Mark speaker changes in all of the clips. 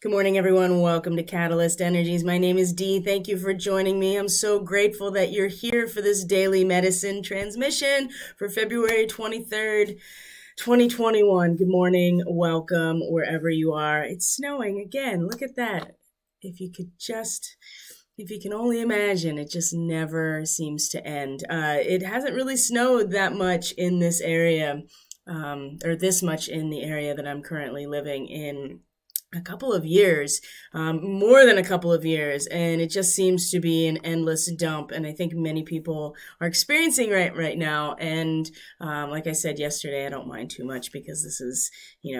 Speaker 1: Good morning, everyone. Welcome to Catalyst Energies. My name is Dee. Thank you for joining me. I'm so grateful that you're here for this daily medicine transmission for February 23rd, 2021. Good morning. Welcome wherever you are. It's snowing again. Look at that. If you can only imagine, it just never seems to end. It hasn't really snowed that much in this area, or this much in the area that I'm currently living in a couple of years, more than a couple of years, and it just seems to be an endless dump. And I think many people are experiencing right now. And like I said yesterday, I don't mind too much because this is,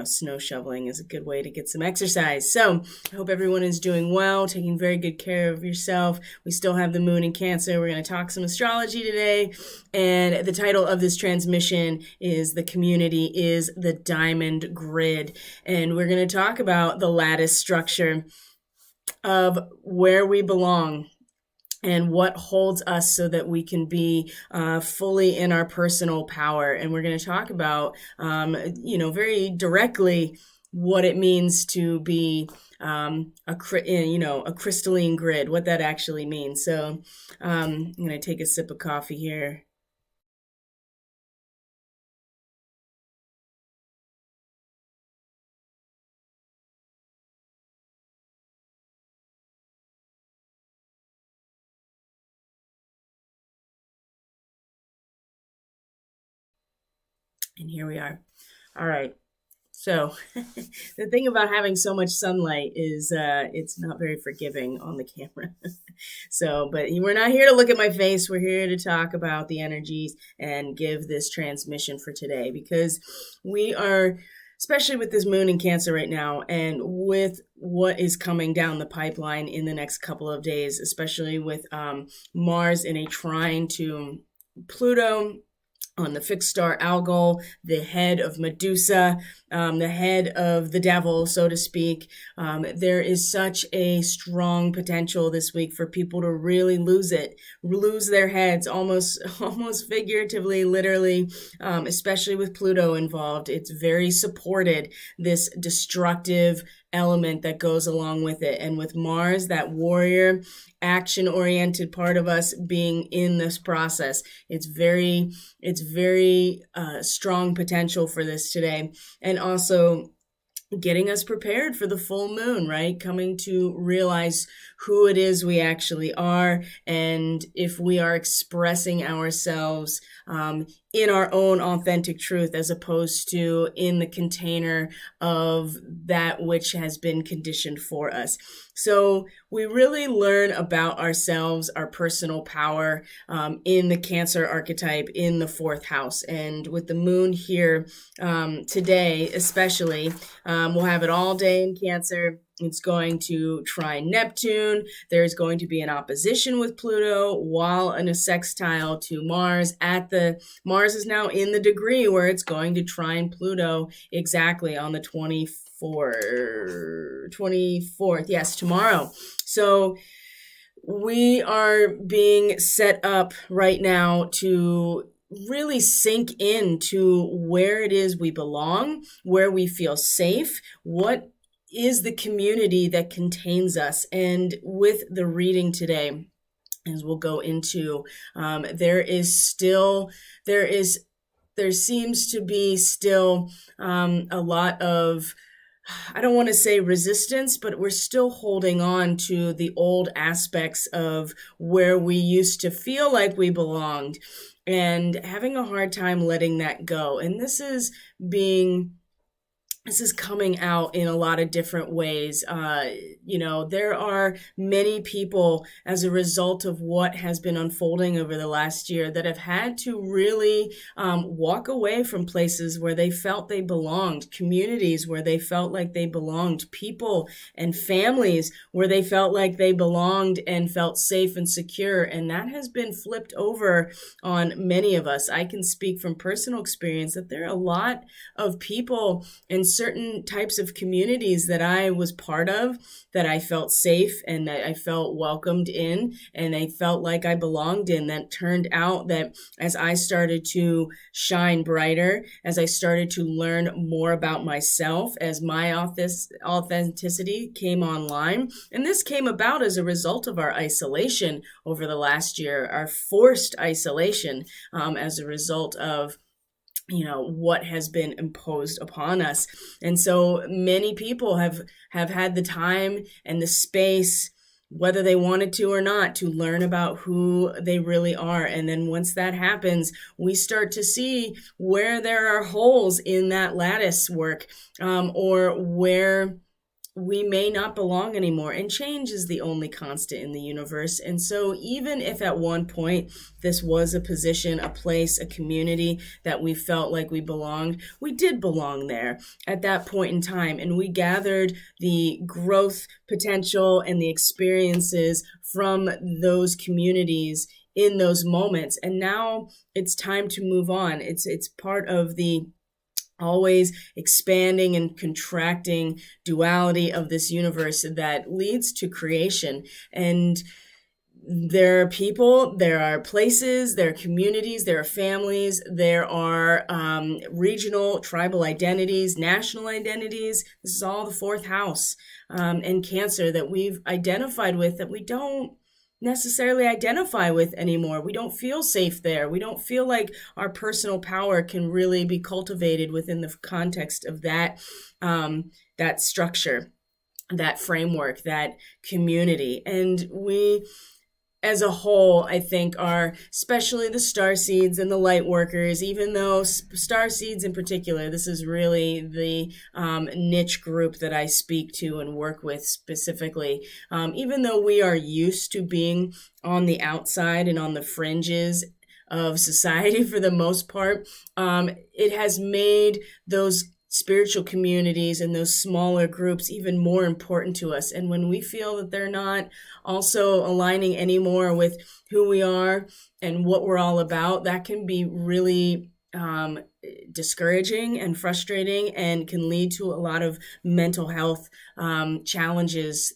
Speaker 1: snow shoveling is a good way to get some exercise. So I hope everyone is doing well, taking very good care of yourself. We still have the moon in Cancer. We're going to talk some astrology today. And the title of this transmission is "The Community is the Diamond Grid." And we're going to talk about the lattice structure of where we belong and what holds us so that we can be fully in our personal power. And we're going to talk about, very directly what it means to be a crystalline grid, what that actually means. So I'm going to take a sip of coffee here. And here we are. All right. So the thing about having so much sunlight is it's not very forgiving on the camera. But we're not here to look at my face. We're here to talk about the energies and give this transmission for today, because we are, especially with this moon in Cancer right now, and with what is coming down the pipeline in the next couple of days, especially with Mars in a trine to Pluto on the fixed star Algol, the head of Medusa, the head of the devil, so to speak. There is such a strong potential this week for people to really lose their heads, almost figuratively, literally, especially with Pluto involved. It's very supported, this destructive element that goes along with it. And with Mars, that warrior, action-oriented part of us being in this process, it's very strong potential for this today. And also getting us prepared for the full moon, right? Coming to realize who it is we actually are, and if we are expressing ourselves in our own authentic truth, as opposed to in the container of that which has been conditioned for us. So we really learn about ourselves, our personal power, in the Cancer archetype, in the fourth house. And with the moon here today, especially, we'll have it all day in Cancer. It's going to trine Neptune. There's going to be an opposition with Pluto, while in a sextile to Mars. Mars is now in the degree where it's going to trine Pluto exactly on the 24th, yes, tomorrow. So we are being set up right now to really sink into where it is we belong, where we feel safe, what is the community that contains us. And with the reading today, as we'll go into, there seems to be still a lot of, I don't want to say resistance, but we're still holding on to the old aspects of where we used to feel like we belonged, and having a hard time letting that go. And this is coming out in a lot of different ways. There are many people, as a result of what has been unfolding over the last year, that have had to really walk away from places where they felt they belonged, communities where they felt like they belonged, people and families where they felt like they belonged and felt safe and secure. And that has been flipped over on many of us. I can speak from personal experience that there are a lot of people and certain types of communities that I was part of, that I felt safe and that I felt welcomed in, and I felt like I belonged in. That turned out that as I started to shine brighter, as I started to learn more about myself, as my authenticity came online, and this came about as a result of our isolation over the last year, our forced isolation, as a result of what has been imposed upon us. And so many people have had the time and the space, whether they wanted to or not, to learn about who they really are. And then once that happens, we start to see where there are holes in that lattice work, or where we may not belong anymore. And change is the only constant in the universe. And so even if at one point this was a position, a place, a community that we felt like we belonged, we did belong there at that point in time. And we gathered the growth potential and the experiences from those communities in those moments. And now it's time to move on. It's part of the always expanding and contracting duality of this universe that leads to creation. And there are people, there are places, there are communities, there are families, there are regional, tribal identities, national identities. This is all the fourth house and Cancer that we've identified with, that we don't necessarily identify with anymore. We don't feel safe there. We don't feel like our personal power can really be cultivated within the context of that that structure, that framework, that community. And we, as a whole, I think, are, especially the starseeds and the light workers, even though starseeds in particular, this is really the niche group that I speak to and work with specifically. Even though we are used to being on the outside and on the fringes of society for the most part, it has made those spiritual communities and those smaller groups even more important to us. And when we feel that they're not also aligning anymore with who we are and what we're all about, that can be really discouraging and frustrating, and can lead to a lot of mental health challenges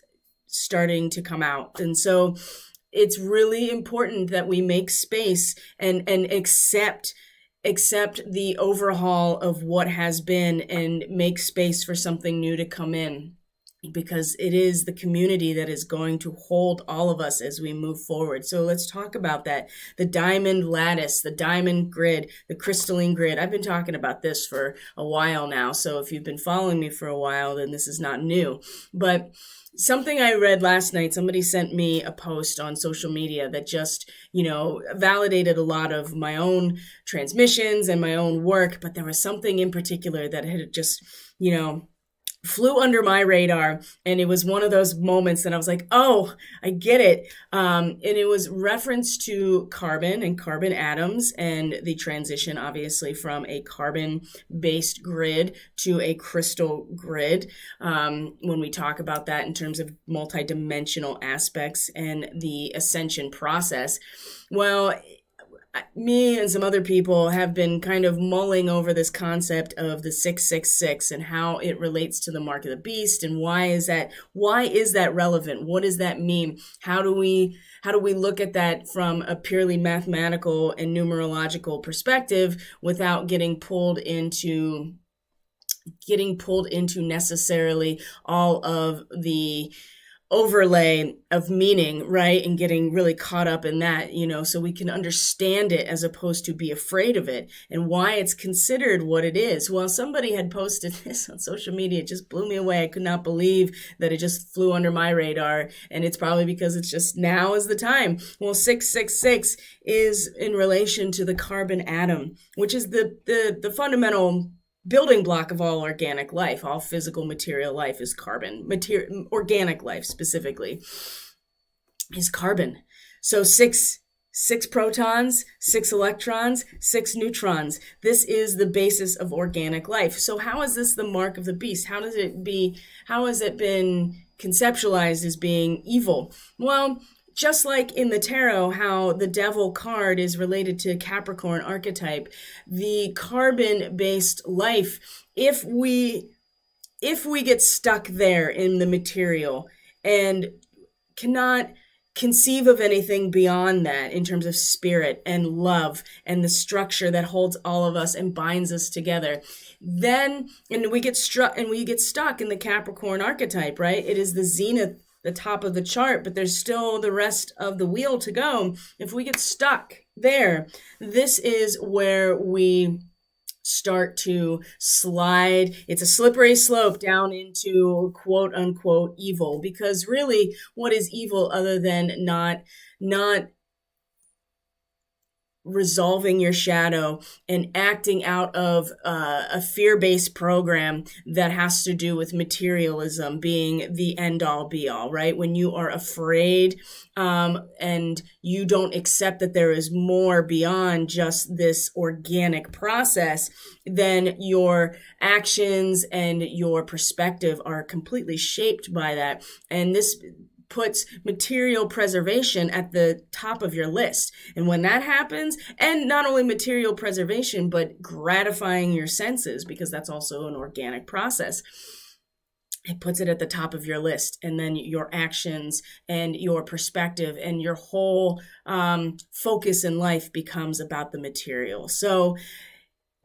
Speaker 1: starting to come out. And so it's really important that we make space and accept the overhaul of what has been, and make space for something new to come in, because it is the community that is going to hold all of us as we move forward. So let's talk about that. The diamond lattice, the diamond grid, the crystalline grid. I've been talking about this for a while now. So if you've been following me for a while, then this is not new. But something I read last night, somebody sent me a post on social media that just, validated a lot of my own transmissions and my own work. But there was something in particular that had just, flew under my radar. And it was one of those moments that I was like, oh, I get it. And it was reference to carbon and carbon atoms, and the transition, obviously, from a carbon-based grid to a crystal grid. When we talk about that in terms of multidimensional aspects and the ascension process, well, me and some other people have been kind of mulling over this concept of the 666 and how it relates to the mark of the beast, and why is that relevant? What does that mean? How do we look at that from a purely mathematical and numerological perspective without getting pulled into necessarily all of the overlay of meaning, right? And getting really caught up in that, so we can understand it as opposed to be afraid of it, and why it's considered what it is. Well, somebody had posted this on social media. It just blew me away. I could not believe that it just flew under my radar. And it's probably because it's just now is the time. Well, 666 is in relation to the carbon atom, which is the fundamental building block of all organic life. All physical material life is carbon. Organic life specifically is carbon. So six protons, 6 electrons, 6 neutrons. This is the basis of organic life. So how is this the mark of the beast? How has it been conceptualized as being evil? Well, just like in the tarot, how the devil card is related to Capricorn archetype, the carbon-based life, if we if we get stuck there in the material and cannot conceive of anything beyond that in terms of spirit and love and the structure that holds all of us and binds us together, then we get stuck in the Capricorn archetype, right? It is the zenith, the top of the chart, but there's still the rest of the wheel to go. If we get stuck there, this is where we start to slide. It's a slippery slope down into quote unquote evil, because really, what is evil other than not resolving your shadow and acting out of a fear-based program that has to do with materialism being the end-all be-all, right? When you are afraid and you don't accept that there is more beyond just this organic process, then your actions and your perspective are completely shaped by that. And this puts material preservation at the top of your list. And when that happens, and not only material preservation, but gratifying your senses, because that's also an organic process, it puts it at the top of your list. And then your actions and your perspective and your whole focus in life becomes about the material. So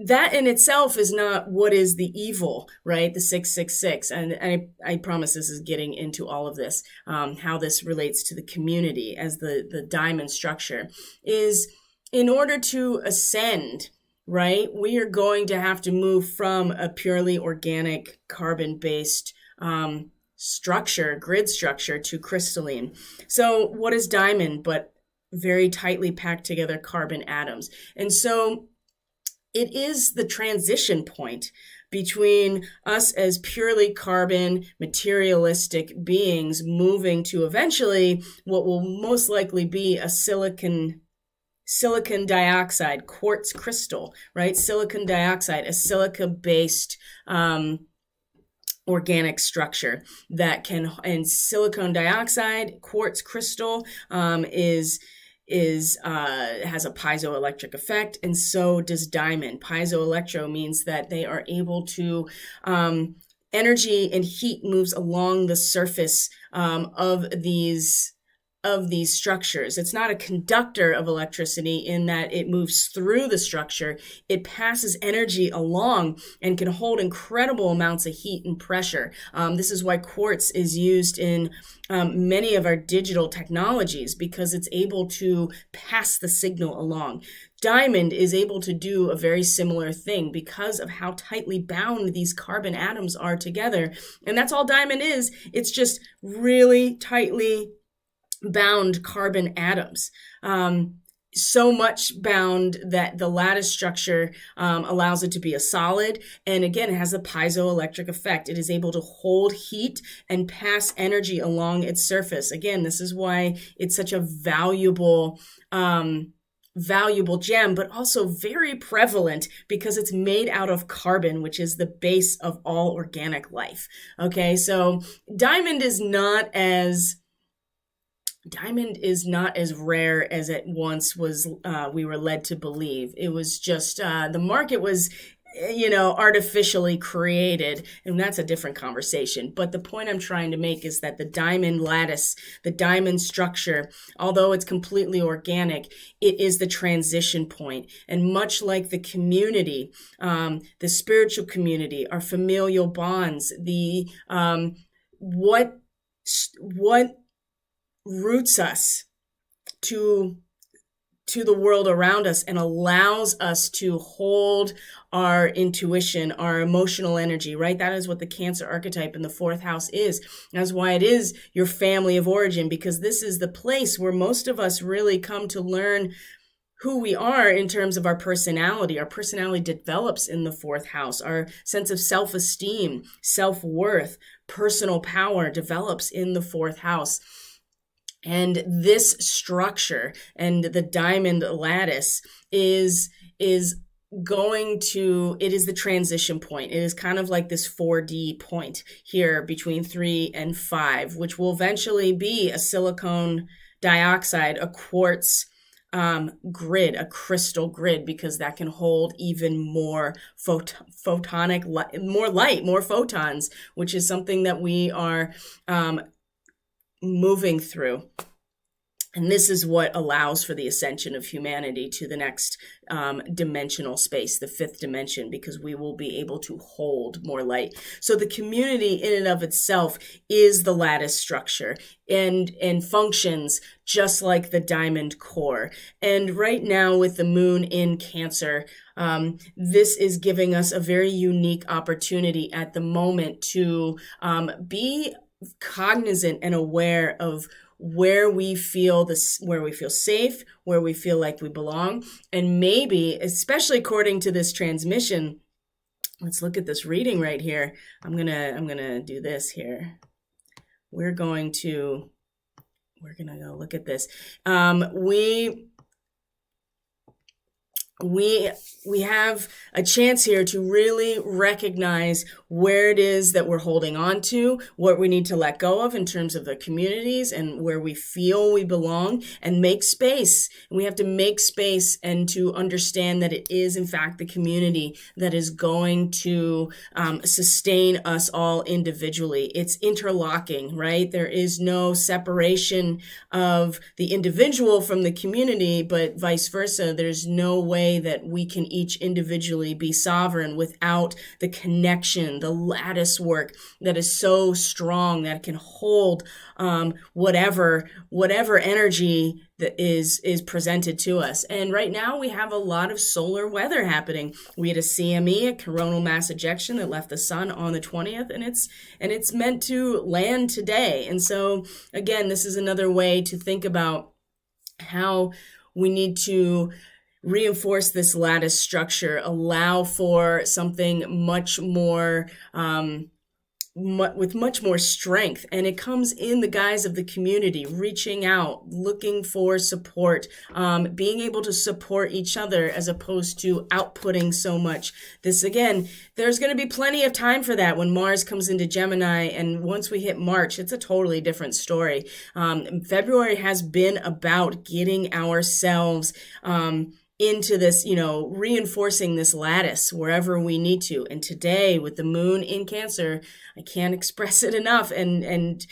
Speaker 1: that in itself is not what is the evil, right? The 666. And I promise this is getting into all of this, how this relates to the community as the diamond structure is, in order to ascend, right? We are going to have to move from a purely organic carbon-based structure, grid structure, to crystalline. So what is diamond but very tightly packed together carbon atoms? And so it is the transition point between us as purely carbon materialistic beings moving to eventually what will most likely be a silicon dioxide quartz crystal, right? Silicon dioxide, a silica-based organic structure that can, and silicon dioxide quartz crystal has a piezoelectric effect, and so does diamond. Piezoelectro means that they are able to energy and heat moves along the surface of these structures. It's not a conductor of electricity in that it moves through the structure. It passes energy along and can hold incredible amounts of heat and pressure. This is why quartz is used in many of our digital technologies, because it's able to pass the signal along. Diamond is able to do a very similar thing because of how tightly bound these carbon atoms are together. And that's all diamond is. It's just really tightly bound carbon atoms. So much bound that the lattice structure allows it to be a solid. And again, it has a piezoelectric effect. It is able to hold heat and pass energy along its surface. Again, this is why it's such a valuable gem, but also very prevalent because it's made out of carbon, which is the base of all organic life. Okay, so diamond is not as rare as it once was. We were led to believe. It was just the market was, artificially created, and that's a different conversation. But the point I'm trying to make is that the diamond lattice, the diamond structure, although it's completely organic, it is the transition point. And much like the community, the spiritual community, our familial bonds, the what roots us to the world around us and allows us to hold our intuition, our emotional energy, right? That is what the Cancer archetype in the fourth house is. That's why it is your family of origin, because this is the place where most of us really come to learn who we are in terms of our personality. Our personality develops in the fourth house. Our sense of self-esteem, self-worth, personal power develops in the fourth house. And this structure and the diamond lattice is the transition point. It is kind of like this 4D point here between 3 and 5, which will eventually be a silicon dioxide, a quartz grid, a crystal grid, because that can hold even more photonic light, more light, more photons, which is something that we are moving through. And this is what allows for the ascension of humanity to the next dimensional space, the fifth dimension, because we will be able to hold more light. So the community in and of itself is the lattice structure and functions just like the diamond core. And right now with the moon in Cancer, this is giving us a very unique opportunity at the moment to be cognizant and aware of where we feel safe, where we feel like we belong. And maybe, especially according to this transmission, let's look at this reading right here. I'm gonna do this here. We're gonna go look at this. We have a chance here to really recognize where it is that we're holding on to, what we need to let go of in terms of the communities and where we feel we belong, and make space. And we have to make space and to understand that it is in fact the community that is going to sustain us all individually. It's interlocking, right? There is no separation of the individual from the community, but vice versa. There's no way that we can each individually be sovereign without the connection, the lattice work that is so strong that it can hold whatever energy that is presented to us. And right now we have a lot of solar weather happening. We had a CME, a coronal mass ejection, that left the sun on the 20th, and it's meant to land today. And so again, this is another way to think about how we need to reinforce this lattice structure, allow for something much more, with much more strength. And it comes in the guise of the community, reaching out, looking for support, being able to support each other as opposed to outputting so much. This, again, there's going to be plenty of time for that when Mars comes into Gemini. And once we hit March, it's a totally different story. February has been about getting ourselves, into this, reinforcing this lattice wherever we need to. And today with the moon in Cancer, I can't express it enough and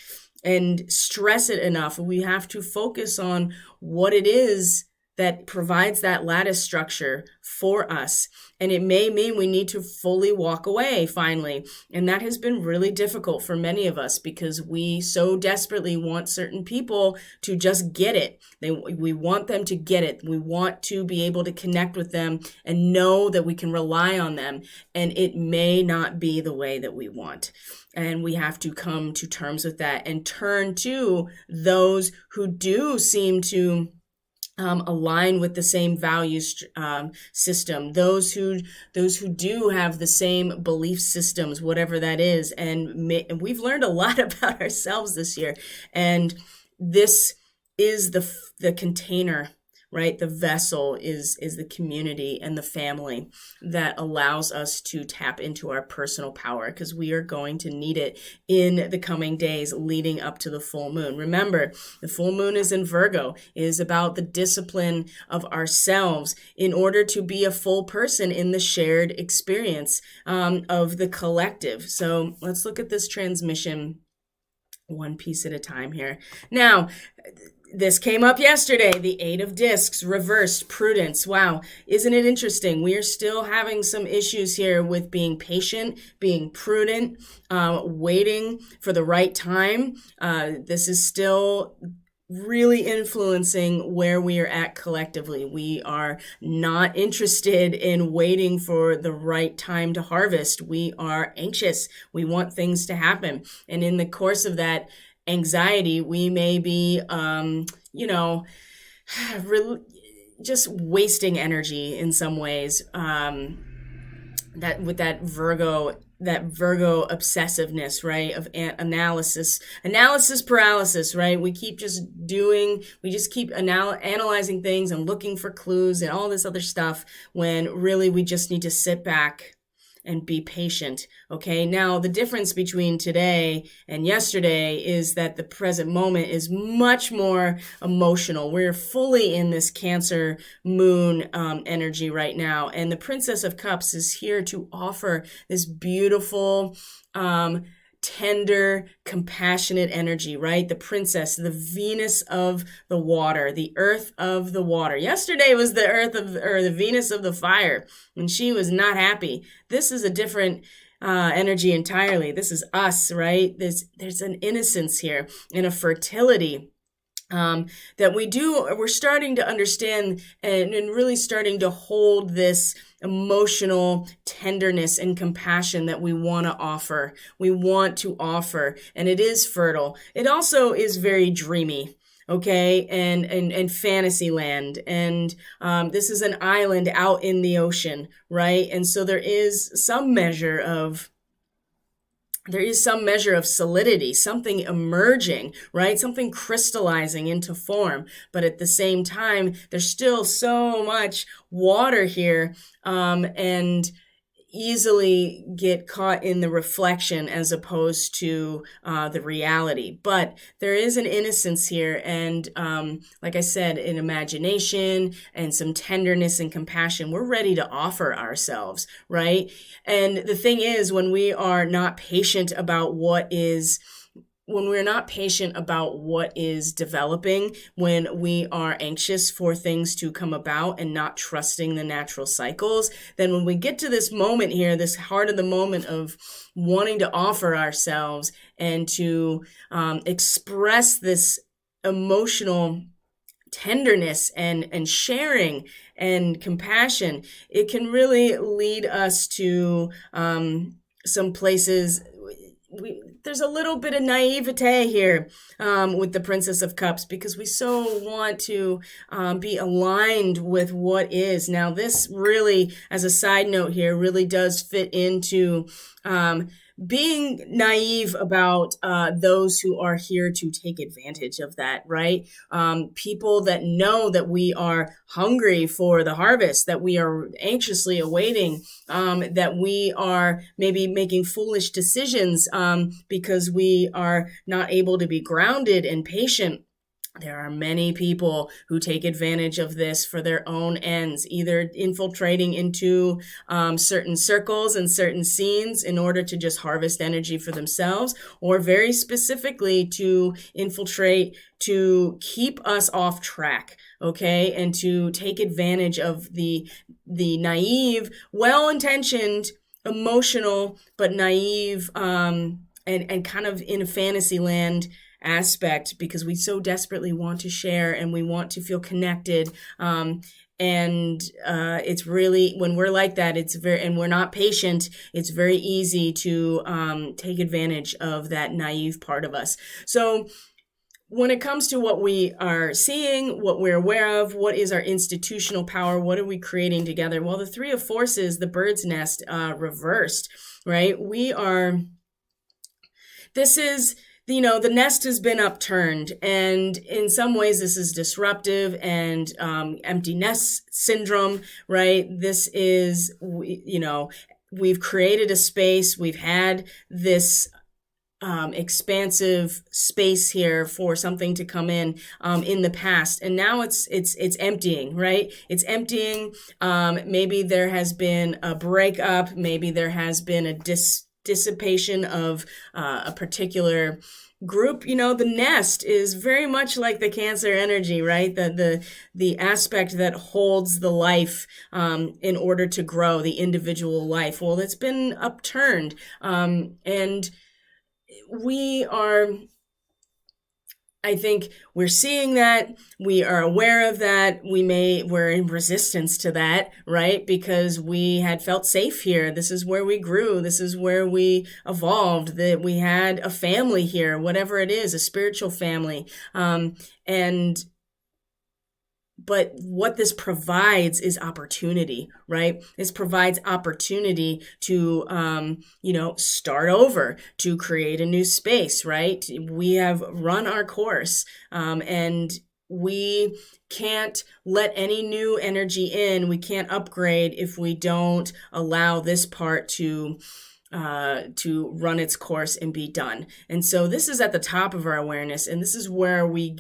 Speaker 1: stress it enough. We have to focus on what it is that provides that lattice structure for us. And it may mean we need to fully walk away finally. And that has been really difficult for many of us because we so desperately want certain people to just get it. We want them to get it. We want to be able to connect with them and know that we can rely on them. And it may not be the way that we want. And we have to come to terms with that and turn to those who do seem to align with the same value system, those who do have the same belief systems, whatever that is. And we've learned a lot about ourselves this year. And this is the container, right? The vessel is the community and the family that allows us to tap into our personal power, because we are going to need it in the coming days leading up to the full moon. Remember, the full moon is in Virgo. It is about the discipline of ourselves in order to be a full person in the shared experience of the collective. So let's look at this transmission one piece at a time here. Now, this came up yesterday, the Eight of Discs, reversed, prudence. Wow, isn't it interesting? We are still having some issues here with being patient, being prudent, waiting for the right time. This is still really influencing where we are at collectively. We are not interested in waiting for the right time to harvest. We are anxious. We want things to happen. And in the course of that anxiety, we may be, just wasting energy in some ways. That with that Virgo obsessiveness, right? Of analysis paralysis, right? We just keep analyzing things and looking for clues and all this other stuff when really we just need to sit back and be patient. Okay. Now, the difference between today and yesterday is that the present moment is much more emotional. We're fully in this Cancer moon energy right now. And the Princess of Cups is here to offer this beautiful, tender, compassionate energy, right? The princess, the Venus of the water, the earth of the water. Yesterday was the the Venus of the fire, and she was not happy. This is a different energy entirely. This is us, right? There's an innocence here and a fertility that we're starting to understand and really starting to hold this emotional tenderness and compassion that we want to offer. We want to offer, and it is fertile. It also is very dreamy. Okay, and fantasy land, and this is an island out in the ocean, right? And so there is some measure of solidity, something emerging, right? Something crystallizing into form. But at the same time, there's still so much water here, and easily get caught in the reflection as opposed to the reality. But there is an innocence here, and like I said, an imagination and some tenderness and compassion. We're ready to offer ourselves, right? And the thing is, when we are not patient about what is developing, when we are anxious for things to come about and not trusting the natural cycles, then when we get to this moment here, this heart of the moment of wanting to offer ourselves and to express this emotional tenderness and sharing and compassion, it can really lead us to some places. There's a little bit of naivete here with the Princess of Cups, because we so want to be aligned with what is. Now, this really, as a side note here, really does fit into being naive about those who are here to take advantage of that, right? People that know that we are hungry for the harvest, that we are anxiously awaiting, that we are maybe making foolish decisions because we are not able to be grounded and patient. There are many people who take advantage of this for their own ends, either infiltrating into certain circles and certain scenes in order to just harvest energy for themselves, or very specifically to infiltrate to keep us off track, okay, and to take advantage of the naive, well-intentioned, emotional, but naive, and kind of in a fantasy land aspect, because we so desperately want to share and we want to feel connected. And it's really, when we're like that, and we're not patient, it's very easy to take advantage of that naive part of us. So when it comes to what we are seeing, what we're aware of, what is our institutional power, what are we creating together? Well, the Three of Forces, the bird's nest, reversed, right? The nest has been upturned, and in some ways this is disruptive and empty nest syndrome, right? This is, we've created a space, we've had this expansive space here for something to come in the past, and now it's emptying, right? It's emptying. Maybe there has been a breakup, maybe there has been a dissipation of a particular group. The nest is very much like the Cancer energy, right? The aspect that holds the life in order to grow, the individual life. Well, it's been upturned, and I think we're seeing that, we are aware of that, we're in resistance to that, right? Because we had felt safe here. This is where we grew. This is where we evolved, that we had a family here, whatever it is, a spiritual family. But what this provides is opportunity, right? This provides opportunity to, start over, to create a new space, right? We have run our course, and we can't let any new energy in. We can't upgrade if we don't allow this part to run its course and be done. And so this is at the top of our awareness, and this is where we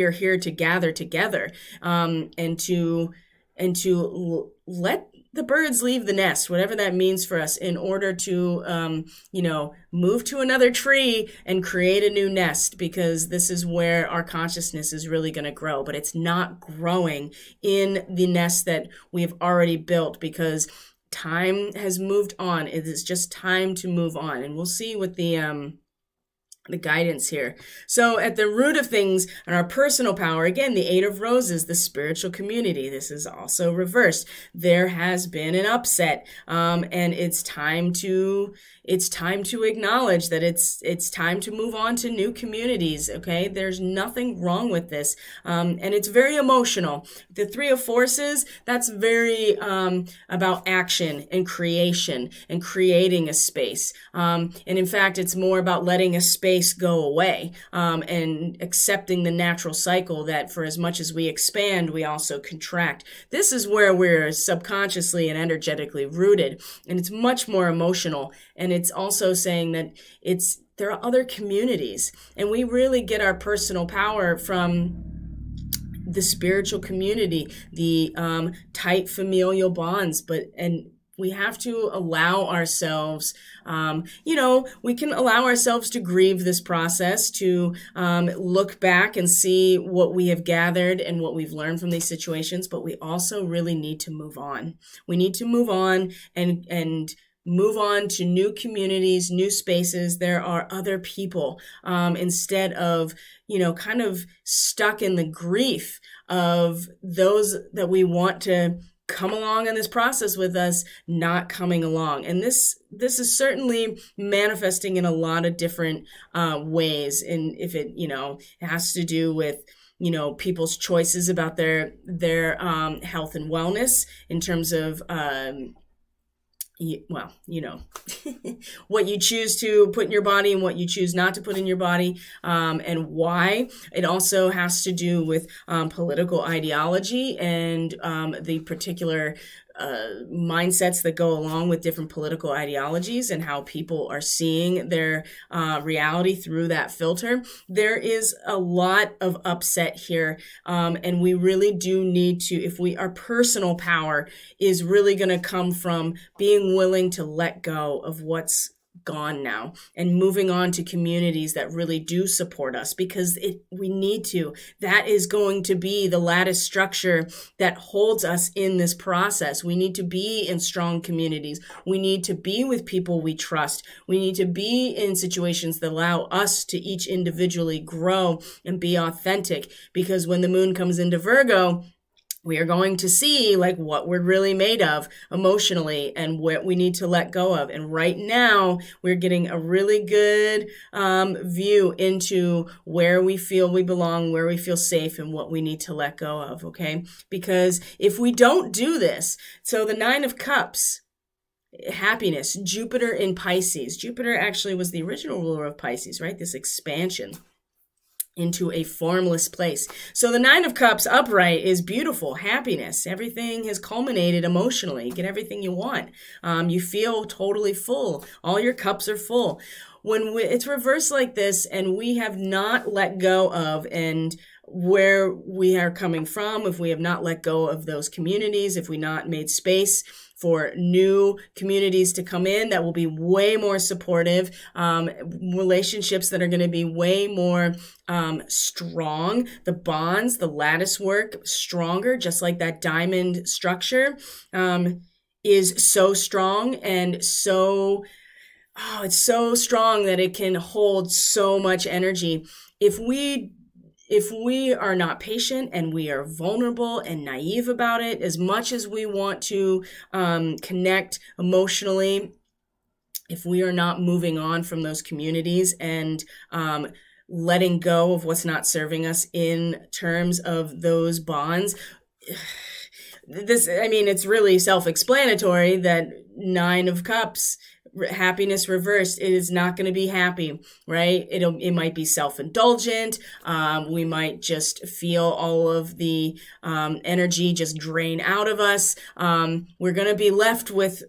Speaker 1: are here to gather together, and to let the birds leave the nest, whatever that means for us, in order to, move to another tree and create a new nest, because this is where our consciousness is really going to grow. But it's not growing in the nest that we've already built, because time has moved on. It is just time to move on. And we'll see what the guidance here. So at the root of things and our personal power, again, the Eight of Roses, the spiritual community. This is also reversed. There has been an upset, and it's time to acknowledge that it's time to move on to new communities. Okay, there's nothing wrong with this, and it's very emotional. The Three of Forces, that's very about action and creation and creating a space, and in fact, it's more about letting a space go away, and accepting the natural cycle that for as much as we expand, we also contract. This is where we're subconsciously and energetically rooted, and it's much more emotional. And it's also saying that there are other communities, and we really get our personal power from the spiritual community, the tight familial bonds, and we have to allow ourselves, we can allow ourselves to grieve this process, to look back and see what we have gathered and what we've learned from these situations, but we also really need to move on. We need to move on and move on to new communities, new spaces. There are other people, instead of, kind of stuck in the grief of those that we want to come along in this process with us not coming along. And this is certainly manifesting in a lot of different ways. And if it, has to do with, people's choices about their health and wellness in terms of, what you choose to put in your body and what you choose not to put in your body, and why. It also has to do with political ideology and the particular mindsets that go along with different political ideologies and how people are seeing their reality through that filter. There is a lot of upset here, and we really do need to, our personal power is really going to come from being willing to let go of what's gone now and moving on to communities that really do support us, because we need to. That is going to be the lattice structure that holds us in this process. We need to be in strong communities. We need to be with people we trust. We need to be in situations that allow us to each individually grow and be authentic, because when the moon comes into Virgo, we are going to see what we're really made of emotionally and what we need to let go of. And right now we're getting a really good view into where we feel we belong, where we feel safe, and what we need to let go of. Okay. Because if we don't do this, so the Nine of Cups, happiness, Jupiter in Pisces. Jupiter actually was the original ruler of Pisces, right? This expansion into a formless place. So the Nine of Cups upright is beautiful, happiness. Everything has culminated emotionally. You get everything you want. You feel totally full. All your cups are full. When it's reversed like this and we have not let go of and where we are coming from, if we have not let go of those communities, if we not made space for new communities to come in that will be way more supportive, relationships that are going to be way more strong, the bonds, the lattice work stronger, just like that diamond structure is so strong and so, it's so strong that it can hold so much energy. If we are not patient and we are vulnerable and naive about it, as much as we want to connect emotionally, if we are not moving on from those communities and letting go of what's not serving us in terms of those bonds, it's really self-explanatory that Nine of Cups happiness reversed, it is not going to be happy, right? It might be self-indulgent. We might just feel all of the energy just drain out of us. We're going to be left with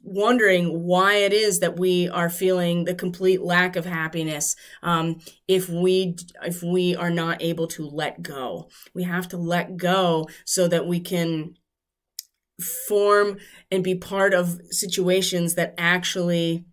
Speaker 1: wondering why it is that we are feeling the complete lack of happiness. If we are not able to let go, we have to let go so that we can form and be part of situations that actually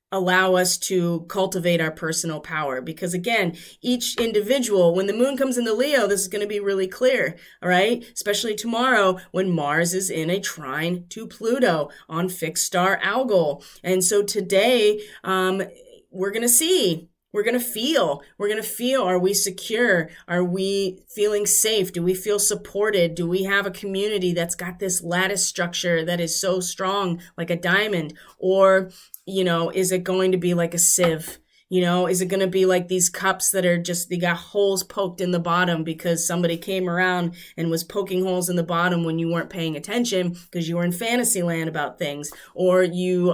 Speaker 1: allow us to cultivate our personal power. Because again, each individual, when the moon comes into Leo, this is going to be really clear, all right? Especially tomorrow when Mars is in a trine to Pluto on fixed star Algol. And so today, we're going to see, we're going to feel, are we secure? Are we feeling safe? Do we feel supported? Do we have a community that's got this lattice structure that is so strong, like a diamond? Or, is it going to be like a sieve? Is it going to be like these cups that are just, they got holes poked in the bottom because somebody came around and was poking holes in the bottom when you weren't paying attention because you were in fantasy land about things, or you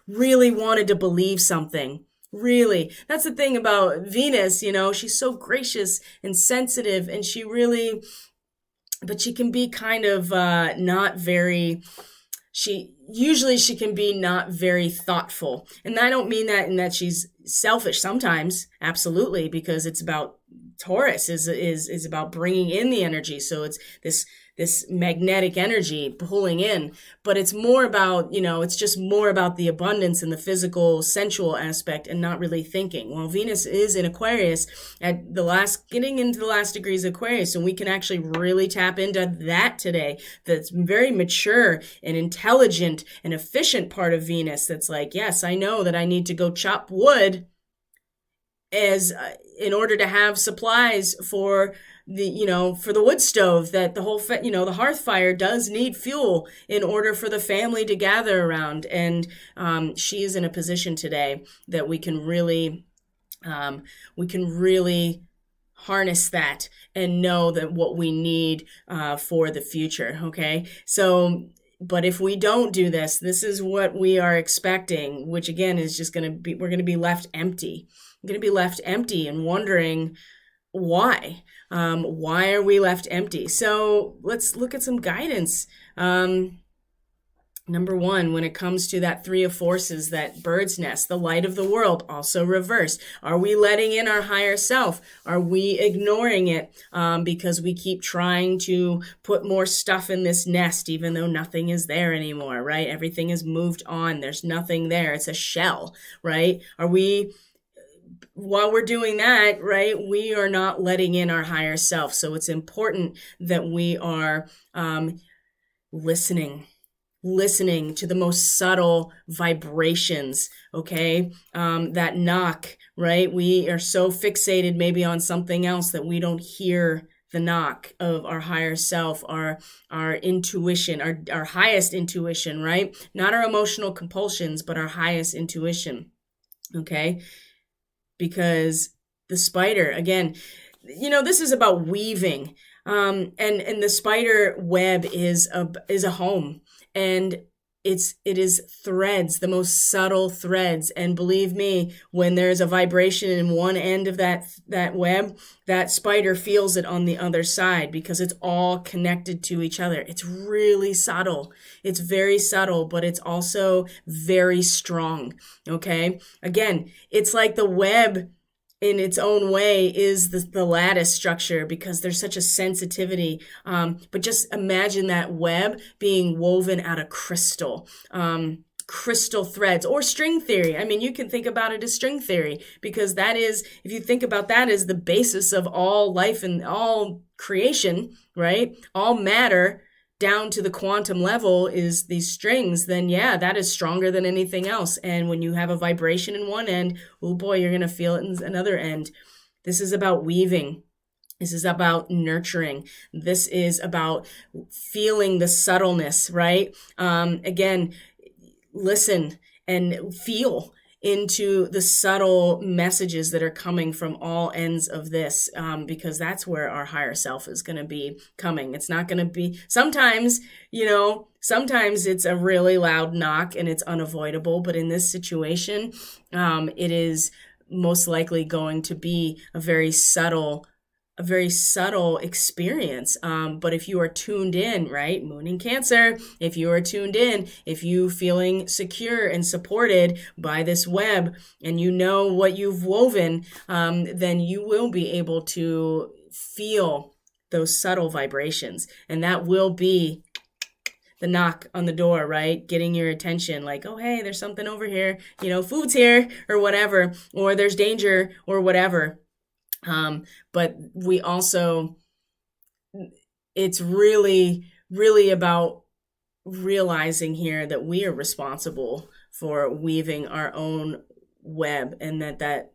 Speaker 1: really wanted to believe something. Really, that's the thing about Venus, she's so gracious and sensitive, and but she can be kind of not very, she can be not very thoughtful. And I don't mean that in that she's selfish sometimes, absolutely, because it's about Taurus is about bringing in the energy. So it's this magnetic energy pulling in, but it's more about, it's just more about the abundance and the physical, sensual aspect and not really thinking. Well, Venus is in Aquarius getting into the last degrees of Aquarius, and we can actually really tap into that today. That's very mature and intelligent and efficient part of Venus. That's like, yes, I know that I need to go chop wood in order to have supplies for the wood stove, that the whole, the hearth fire does need fuel in order for the family to gather around. And she is in a position today that we can really harness that and know that what we need for the future. Okay. So, but if we don't do this, this is what we are expecting, which again is just we're going to be left empty. We're going to be left empty and wondering why. Why are we left empty? So let's look at some guidance. Number one, when it comes to that three of forces, that bird's nest, the light of the world, also reversed. Are we letting in our higher self? Are we ignoring it because we keep trying to put more stuff in this nest, even though nothing is there anymore, right? Everything is moved on. There's nothing there. It's a shell, right? While we're doing that, right, we are not letting in our higher self. So it's important that we are listening to the most subtle vibrations, okay? That knock, right? We are so fixated maybe on something else that we don't hear the knock of our higher self, our intuition, our highest intuition, right? Not our emotional compulsions, but our highest intuition, okay? Because the spider, again, this is about weaving, and the spider web is a home, and it is threads, the most subtle threads. And believe me, when there's a vibration in one end of that web, that spider feels it on the other side because it's all connected to each other. It's really subtle. It's very subtle, but it's also very strong. Okay. Again, it's like the web in its own way is the lattice structure because there's such a sensitivity. But just imagine that web being woven out of crystal threads, or string theory. I mean, you can think about it as string theory because that is, if you think about that as the basis of all life and all creation, right? All matter down to the quantum level is these strings, then yeah, that is stronger than anything else. And when you have a vibration in one end, oh boy, you're going to feel it in another end. This is about weaving. This is about nurturing. This is about feeling the subtleness, right? Again, listen and feel into the subtle messages that are coming from all ends of this, because that's where our higher self is going to be coming. It's not going to be, sometimes Sometimes it's a really loud knock and it's unavoidable, but in this situation, it is most likely going to be a very subtle experience. But if you are tuned in, right? Moon in Cancer, if you are tuned in, if you feeling secure and supported by this web and you know what you've woven, then you will be able to feel those subtle vibrations. And that will be the knock on the door, right? Getting your attention, like, oh, hey, there's something over here, food's here or whatever, or there's danger or whatever. But we also, it's really, really about realizing here that we are responsible for weaving our own web, and that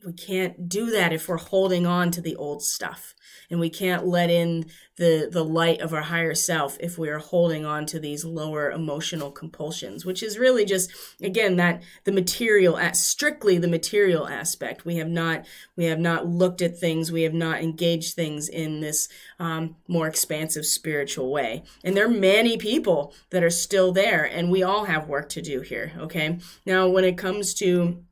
Speaker 1: we can't do that if we're holding on to the old stuff, and we can't let in the light of our higher self if we are holding on to these lower emotional compulsions, which is really just, again, that strictly the material aspect. We have not looked at things, we have not engaged things in this more expansive spiritual way. And there are many people that are still there, and we all have work to do here. Okay, now when it comes to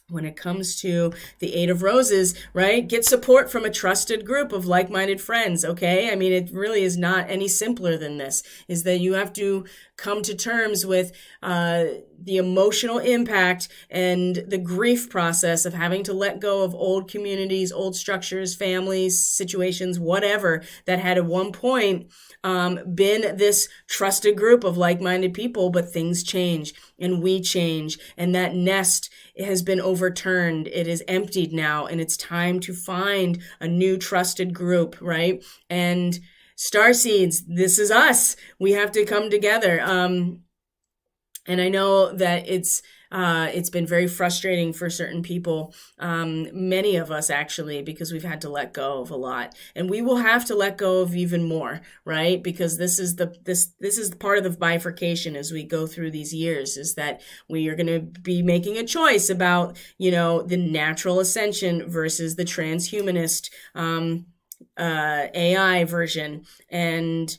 Speaker 1: the Eight of Roses, right? Get support from a trusted group of like-minded friends, okay? I mean, it really is not any simpler than this, is that you have to come to terms with the emotional impact and the grief process of having to let go of old communities, old structures, families, situations, whatever, that had at one point been this trusted group of like-minded people, but things change and we change, and that nest has been overturned. It is emptied now, and it's time to find a new trusted group, right? And starseeds, this is us. We have to come together. And I know that it's been very frustrating for certain people, many of us actually, because we've had to let go of a lot, and we will have to let go of even more, right? Because this is the part of the bifurcation as we go through these years, is that we are going to be making a choice about, the natural ascension versus the transhumanist AI version, and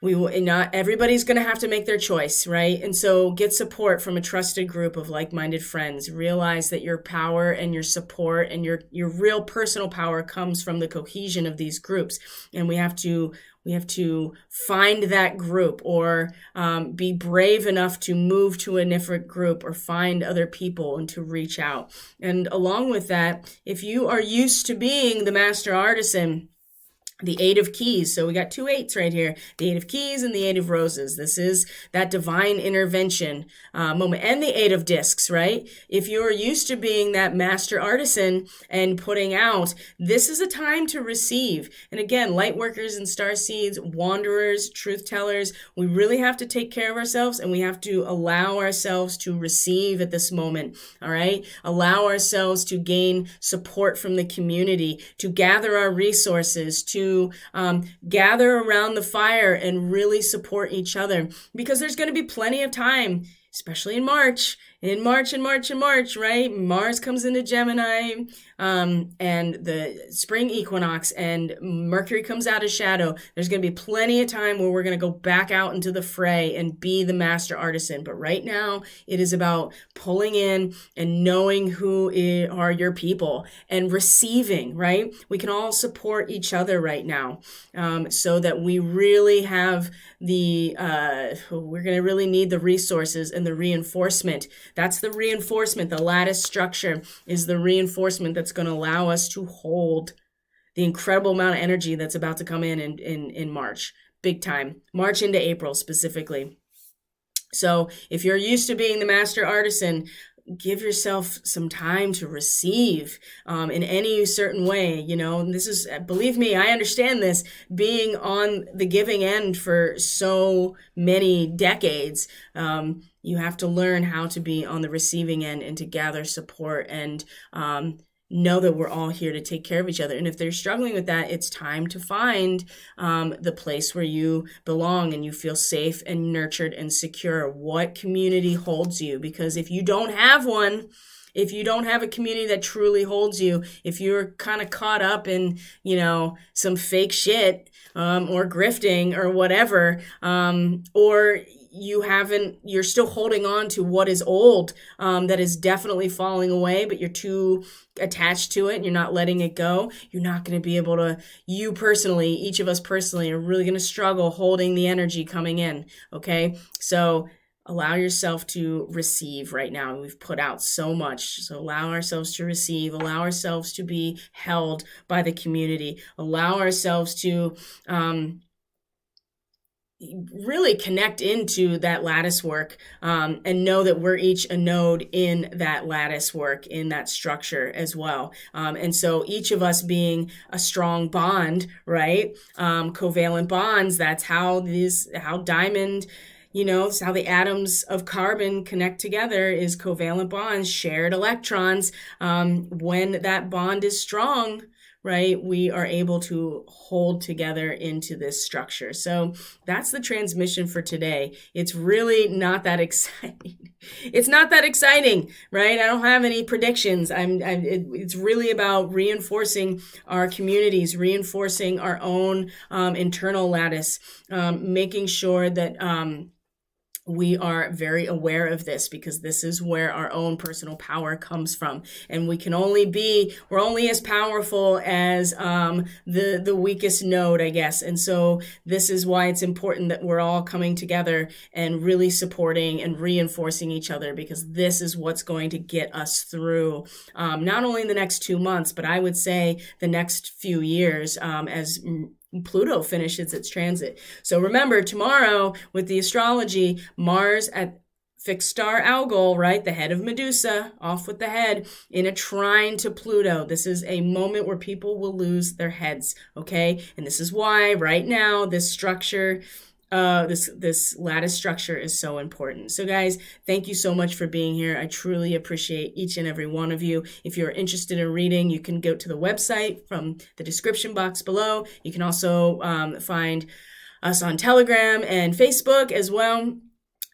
Speaker 1: not everybody's going to have to make their choice, right? And so get support from a trusted group of like-minded friends. Realize that your power and your support and your real personal power comes from the cohesion of these groups. And we have to find that group, or be brave enough to move to a different group, or find other people and to reach out. And along with that, if you are used to being the master artisan, the Eight of Keys. So we got two eights right here, the Eight of Keys and the Eight of Roses. This is that divine intervention moment, and the Eight of Discs, right? If you're used to being that master artisan and putting out, this is a time to receive. And again, light workers and star seeds, wanderers, truth tellers, we really have to take care of ourselves, and we have to allow ourselves to receive at this moment, all right? Allow ourselves to gain support from the community, to gather our resources, to gather around the fire and really support each other, because there's going to be plenty of time, especially in March, right? Mars comes into Gemini, and the spring equinox, and Mercury comes out of shadow. There's going to be plenty of time where we're going to go back out into the fray and be the master artisan. But right now, it is about pulling in and knowing who are your people and receiving, right? We can all support each other right now, so that we really have we're going to really need the resources and the reinforcement. That's the reinforcement. The lattice structure is the reinforcement that's going to allow us to hold the incredible amount of energy that's about to come in March, big time, March into April specifically. So if you're used to being the master artisan, give yourself some time to receive in any certain way. And this is, believe me, I understand this, being on the giving end for so many decades. You have to learn how to be on the receiving end and to gather support and know that we're all here to take care of each other. And if they're struggling with that, it's time to find the place where you belong and you feel safe and nurtured and secure. What community holds you? Because if you don't have one, If you don't have a community that truly holds you, if you're kind of caught up in, some fake shit, or grifting or whatever, or you're still holding on to what is old, that is definitely falling away, but you're too attached to it and you're not letting it go, you're not going to be able to, each of us personally are really going to struggle holding the energy coming in. Okay. So allow yourself to receive right now. We've put out so much. So allow ourselves to receive, allow ourselves to be held by the community, allow ourselves to, really connect into that lattice work, and know that we're each a node in that lattice work, in that structure as well. And so each of us being a strong bond, right? Covalent bonds, that's how diamond, it's how the atoms of carbon connect together, is covalent bonds, shared electrons. When that bond is strong, right, we are able to hold together into this structure. So that's the transmission for today. It's really not that exciting. It's not that exciting, right? I don't have any predictions. It's really about reinforcing our communities, reinforcing our own internal lattice, making sure that we are very aware of this, because this is where our own personal power comes from. And we're only as powerful as the weakest node, I guess. And so this is why it's important that we're all coming together and really supporting and reinforcing each other, because this is what's going to get us through not only the next 2 months, but I would say the next few years, as Pluto finishes its transit. So remember, tomorrow with the astrology, Mars at fixed star Algol, right? The head of Medusa, off with the head, in a trine to Pluto. This is a moment where people will lose their heads, okay? And this is why right now this structure, this lattice structure is so important. So guys, thank you so much for being here. I truly appreciate each and every one of you. If you're interested in reading, you can go to the website from the description box below. You can also find us on Telegram and Facebook as well.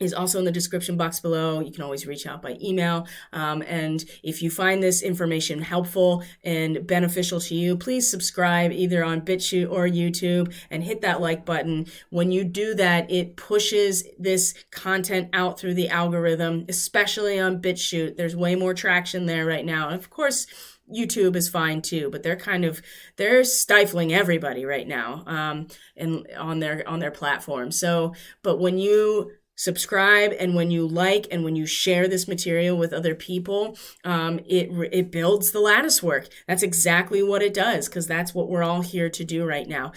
Speaker 1: Is also in the description box below. You can always reach out by email. And if you find this information helpful and beneficial to you, please subscribe either on BitChute or YouTube and hit that like button. When you do that, it pushes this content out through the algorithm, especially on BitChute. There's way more traction there right now. And of course, YouTube is fine too, but they're stifling everybody right now, and on their platform. So, but when you subscribe and when you like and when you share this material with other people, it builds the lattice work. That's exactly what it does, because that's what we're all here to do right now.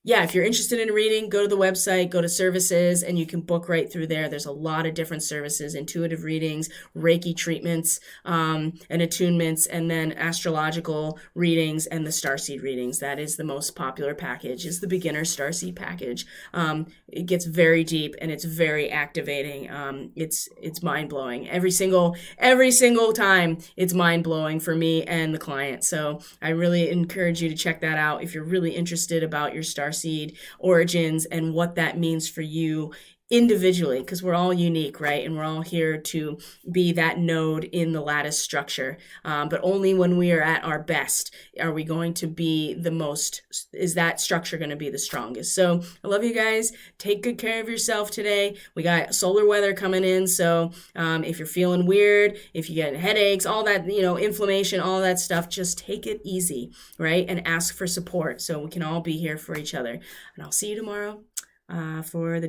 Speaker 1: If you're interested in reading, go to the website, go to services, and you can book right through there. There's a lot of different services: intuitive readings, Reiki treatments, and attunements, and then astrological readings and the starseed readings. That is the most popular package, is the beginner starseed package. It gets very deep and it's very activating. It's mind-blowing. Every single time it's mind-blowing for me and the client. So I really encourage you to check that out if you're really interested about your starseed origins and what that means for you individually, because we're all unique, right? And we're all here to be that node in the lattice structure. But only when we are at our best are we going to be is that structure going to be the strongest. So I love you guys. Take good care of yourself today. We got solar weather coming in. So if you're feeling weird, if you get headaches, all that, inflammation, all that stuff, just take it easy, right? And ask for support so we can all be here for each other. And I'll see you tomorrow for the